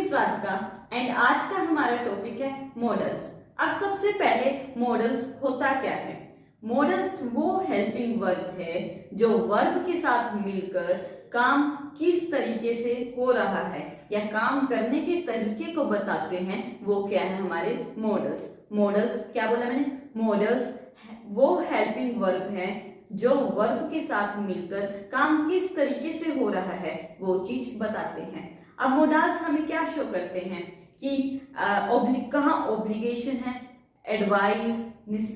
Is Radhika and आज का हमारा टॉपिक है मॉडल्स। अब सबसे पहले मॉडल्स होता क्या है? मॉडल्स वो हेल्पिंग वर्ब है जो वर्ब के साथ मिलकर काम किस तरीके से हो रहा है या काम करने के तरीके को बताते हैं, वो क्या है हमारे मॉडल्स। मॉडल्स क्या बोला मैंने? मॉडल्स वो हेल्पिंग वर्ब है जो वर्ब के साथ मिलकर काम किस तरीके से हो रहा है वो चीज बताते हैं। अब मॉडल्स हमें क्या शो करते हैं कि कहाँ ऑब्लिगेशन है, advice,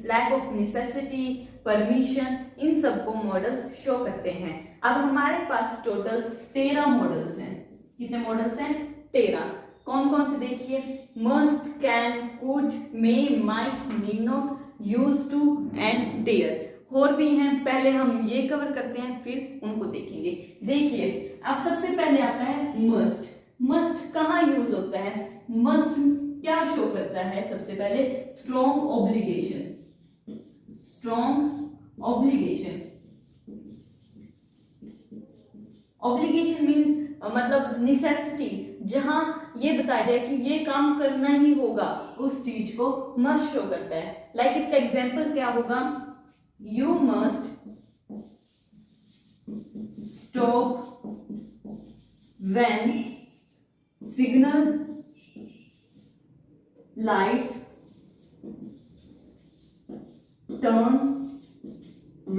lack of necessity, permission, इन सबको मॉडल्स शो करते हैं। अब हमारे पास टोटल 13 मॉडल्स हैं। कितने मॉडल्स हैं? 13। कौन कौन से देखिए? Must, can, could, may, might, need not, use to and dare. और भी हैं, पहले हम ये कवर करते हैं फिर उनको देखेंगे। देखिए अब सबसे पहले आता है मस्ट। मस्ट कहाँ यूज होता है? मस्ट क्या शो करता है? सबसे पहले strong obligation. Strong obligation, obligation means मतलब नेसेसिटी, जहां ये बताया जाए कि ये काम करना ही होगा, उस चीज को मस्ट शो करता है। लाइक इसका एग्जांपल क्या होगा? You must stop when signal lights turn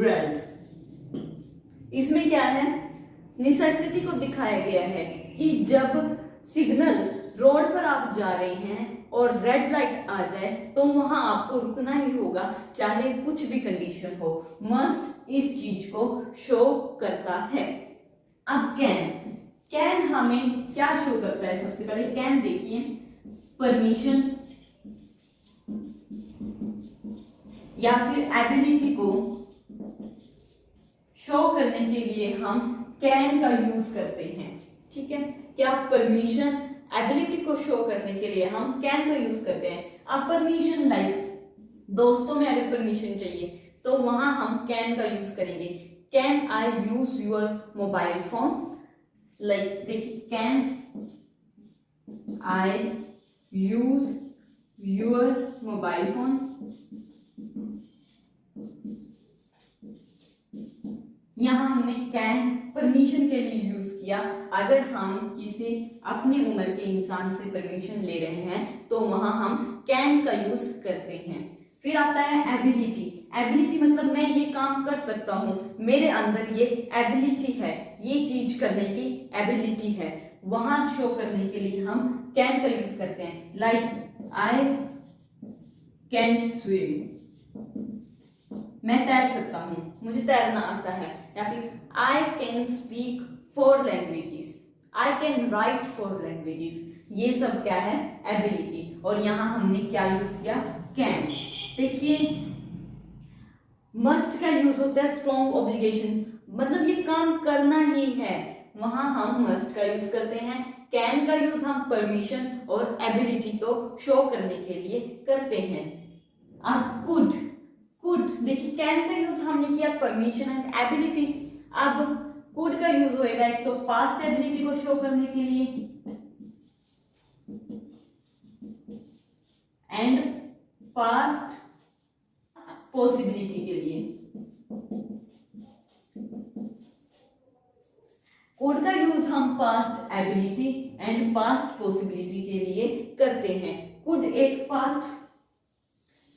red। इसमें क्या है? नेसेसिटी को दिखाया गया है कि जब सिग्नल रोड पर आप जा रहे हैं और रेड लाइट आ जाए तो वहां आपको रुकना ही होगा, चाहे कुछ भी कंडीशन हो। मस्ट इस चीज को शो करता है। अब कैन, कैन हमें क्या शो करता है? सबसे पहले कैन देखिए, परमिशन या फिर एबिलिटी को शो करने के लिए हम कैन का यूज करते हैं। ठीक है, क्या परमिशन एबिलिटी को शो करने के लिए हम कैन का यूज करते हैं। अब परमिशन लाइक दोस्तों में अगर परमिशन चाहिए तो वहां हम कैन का यूज करेंगे। Can I use your mobile phone? Like देखिए, can I use your mobile phone. यहां हमने कैन परमिशन के लिए यूज किया। अगर हम किसी अपनी उम्र के इंसान से परमिशन ले रहे हैं तो वहां हम कैन का यूज करते हैं। फिर आता है एबिलिटी। एबिलिटी मतलब मैं ये काम कर सकता हूं, मेरे अंदर ये एबिलिटी है, ये चीज करने की एबिलिटी है, वहां शो करने के लिए हम कैन का यूज करते हैं। लाइक आई कैन स्विम, मैं तैर सकता हूं, मुझे तैरना आता है। या फिर I can speak 4 languages, I can write 4 languages. ये सब क्या है? एबिलिटी। और यहां हमने क्या यूज किया? कैन। देखिए मस्ट का यूज होता है स्ट्रॉन्ग ऑब्लिगेशन, मतलब ये काम करना ही है, वहां हम मस्ट का यूज करते हैं। कैन का यूज हम परमिशन और एबिलिटी को शो करने के लिए करते हैं। अब कुड, कुड देखिए कैन का यूज हमने किया परमिशन एंड एबिलिटी। अब कुड का यूज होएगा एक तो पास्ट एबिलिटी को शो करने के लिए एंड पास्ट पॉसिबिलिटी के लिए। कुड का यूज हम past ability and past possibility के लिए करते हैं। कुड एक पास्ट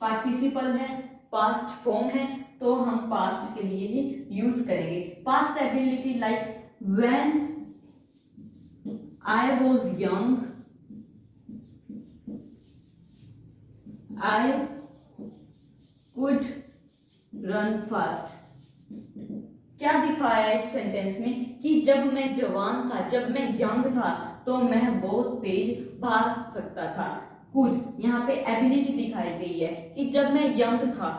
पार्टिसिपल है, पास्ट फॉर्म है, तो हम पास्ट के लिए ही यूज करेंगे। Past ability like when I was young I could run fast. क्या दिखाया है इस सेंटेंस में कि जब मैं जवान था, जब मैं यंग था तो मैं बहुत तेज भाग सकता था। कुड यहाँ पे एबिलिटी दिखाई गई है कि जब मैं यंग था,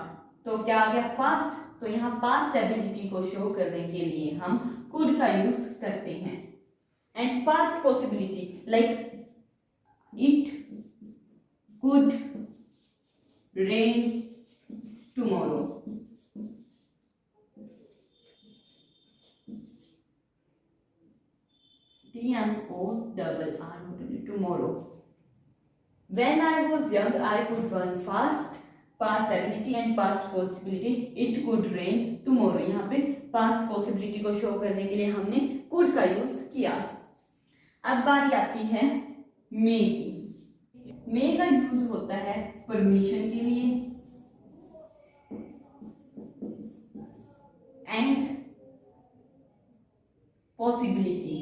तो क्या आ गया? पास्ट। तो यहाँ पास्ट एबिलिटी को शो करने के लिए हम कुड का यूज करते हैं। And past possibility like it could rain tomorrow. TMORROW tomorrow. When I was young, I could run fast. Past ability and past possibility. It could rain tomorrow. यहाँ पे past possibility को show करने के लिए हमने could का use किया। अब बारी आती है may की। may का यूज होता है परमिशन के लिए and possibility.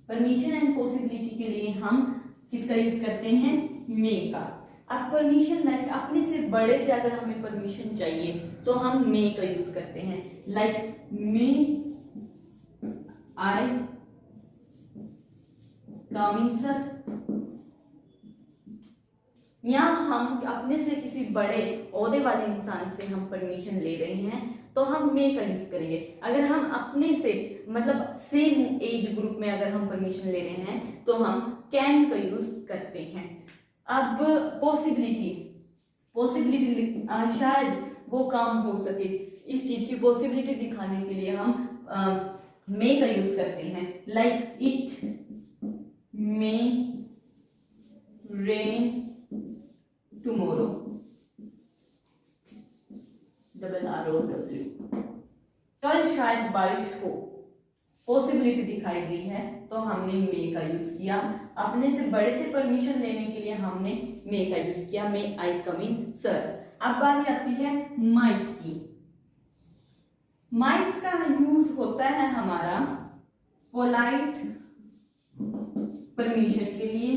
Permission and possibility के लिए हम किसका यूज करते हैं? मे का। अब परमिशन लाइक अपने से बड़े से अगर हमें परमिशन चाहिए तो हम मे का यूज करते हैं। लाइक मे आई कम इन सर। यहाँ हम अपने से किसी बड़े ओहदे वाले इंसान से हम परमिशन ले रहे हैं तो हम मे का यूज करेंगे। अगर हम अपने से मतलब सेम एज ग्रुप में अगर हम परमिशन ले रहे हैं तो हम कैन का यूज करते हैं। अब पॉसिबिलिटी शायद वो काम हो सके, इस चीज की पॉसिबिलिटी दिखाने के लिए हम मे का यूज करते हैं। Like it may rain tomorrow. ROW। कल शायद बारिश हो, पॉसिबिलिटी दिखाई गई है तो हमने मे का यूज किया। अपने से बड़े से परमिशन लेने के लिए हमने मे का यूज किया। मे आई कम इन सर। अब बात आती है माइट की। माइट का यूज होता है हमारा पोलाइट परमिशन के लिए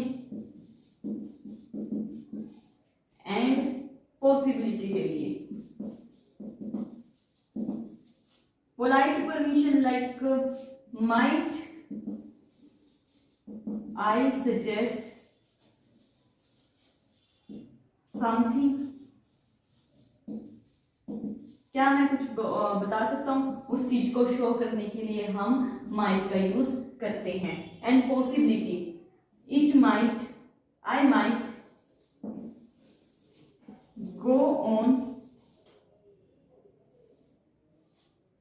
एंड पॉसिबिलिटी के लिए। Polite permission like might I suggest something। क्या मैं कुछ बता सकता हूं, उस चीज को शो करने के लिए हम might का यूज करते हैं। And possibility it might I might go on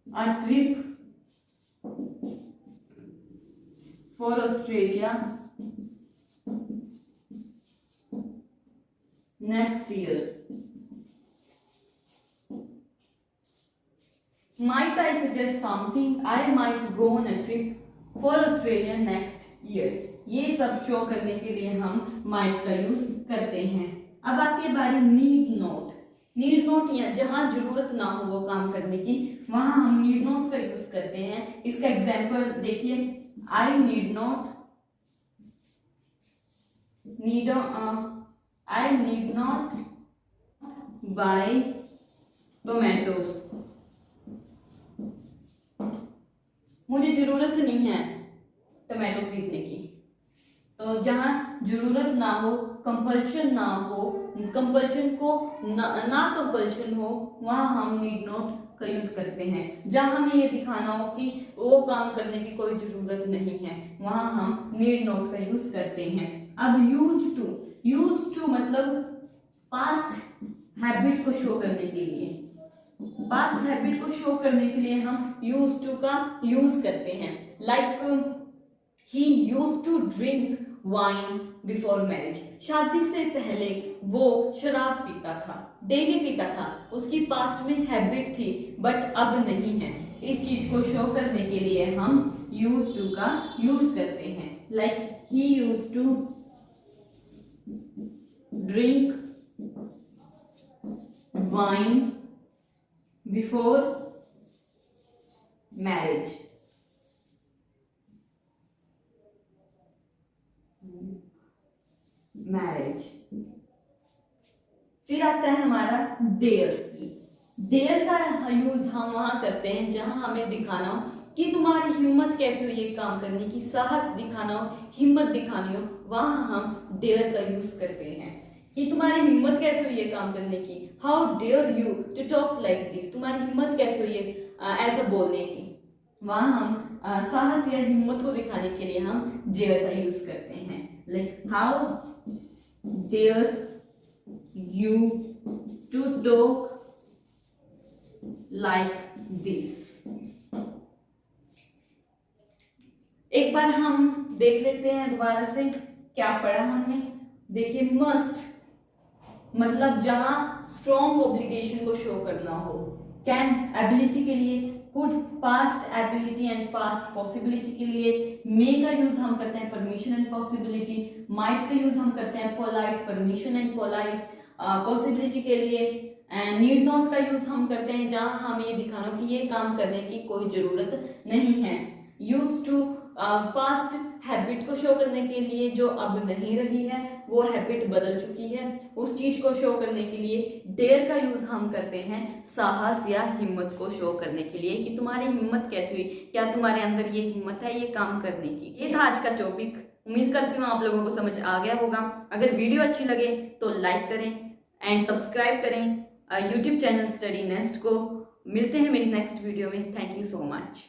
a trip for Australia next year। Might I suggest something? I might go on a trip for Australia next year। ये सब show करने के लिए हम might का use करते हैं। अब आती है बारी need not। नीड नोट या जहां जरूरत ना हो वो काम करने की, वहां हम नीड नोट का यूज करते हैं। इसका एग्जाम्पल देखिए, I need not buy tomatoes. मुझे जरूरत नहीं है टोमेटो खरीदने की। तो जहां जरूरत ना हो, कंपल्शन ना हो, कंपल्शन को ना कंपल्शन हो, वहां हम नीड नॉट का यूज करते हैं। जहां हमें ये दिखाना हो कि वो काम करने की कोई जरूरत नहीं है, वहां हम नीड नॉट का यूज करते हैं। अब यूज टू मतलब पास्ट हैबिट को शो करने के लिए, पास्ट हैबिट को शो करने के लिए हम यूज टू का यूज करते हैं। Like he use to drink wine before marriage. शादी से पहले वो शराब पीता था, डेली पीता था, उसकी पास्ट में हैबिट थी बट अब नहीं है। इस चीज को शो करने के लिए हम यूज टू का यूज करते हैं। Like he use to drink wine before marriage. फिर आता है हमारा देयर की। देयर का यूज हम वहां करते हैं जहां हमें दिखाना हो कि तुम्हारी हिम्मत कैसे हुई ये काम करने की, साहस दिखाना हो, हिम्मत दिखानी हो, वहां हम देयर का यूज करते हैं कि तुम्हारी हिम्मत कैसे हुई ये काम करने की। How dare you to talk like this. तुम्हारी हिम्मत कैसे हुई है ऐसा बोलने की। वहां हम साहस या हिम्मत को दिखाने के लिए हम डेयर का यूज करते हैं। Like how dare you to talk like this. एक बार हम देख लेते हैं दोबारा से क्या पढ़ा हमने। देखिए मस्ट मतलब जहां स्ट्रॉन्ग ऑब्लिगेशन को शो करना हो। कैन एबिलिटी के लिए, could past ability and past possibility के लिए, मे का यूज हम करते हैं परमिशन एंड पॉसिबिलिटी, माइट का यूज हम करते हैं polite permission and polite possibility के लिए, एंड नीड नॉट का यूज हम करते हैं जहां हमें ये दिखाना हो कि ये काम करने की कोई जरूरत नहीं है। यूज टू पास्ट हैबिट को शो करने के लिए जो अब नहीं रही है, वो हैबिट बदल चुकी है, उस चीज को शो करने के लिए। डेयर का यूज हम करते हैं साहस या हिम्मत को शो करने के लिए कि तुम्हारी हिम्मत कैसी हुई, क्या तुम्हारे अंदर ये हिम्मत है ये काम करने की। ये था आज का टॉपिक। उम्मीद करती हूँ आप लोगों को समझ आ गया होगा। अगर वीडियो अच्छी लगे तो लाइक करें एंड सब्सक्राइब करें यूट्यूब चैनल स्टडी नेस्ट को। मिलते हैं मेरी नेक्स्ट वीडियो में। Thank you so much.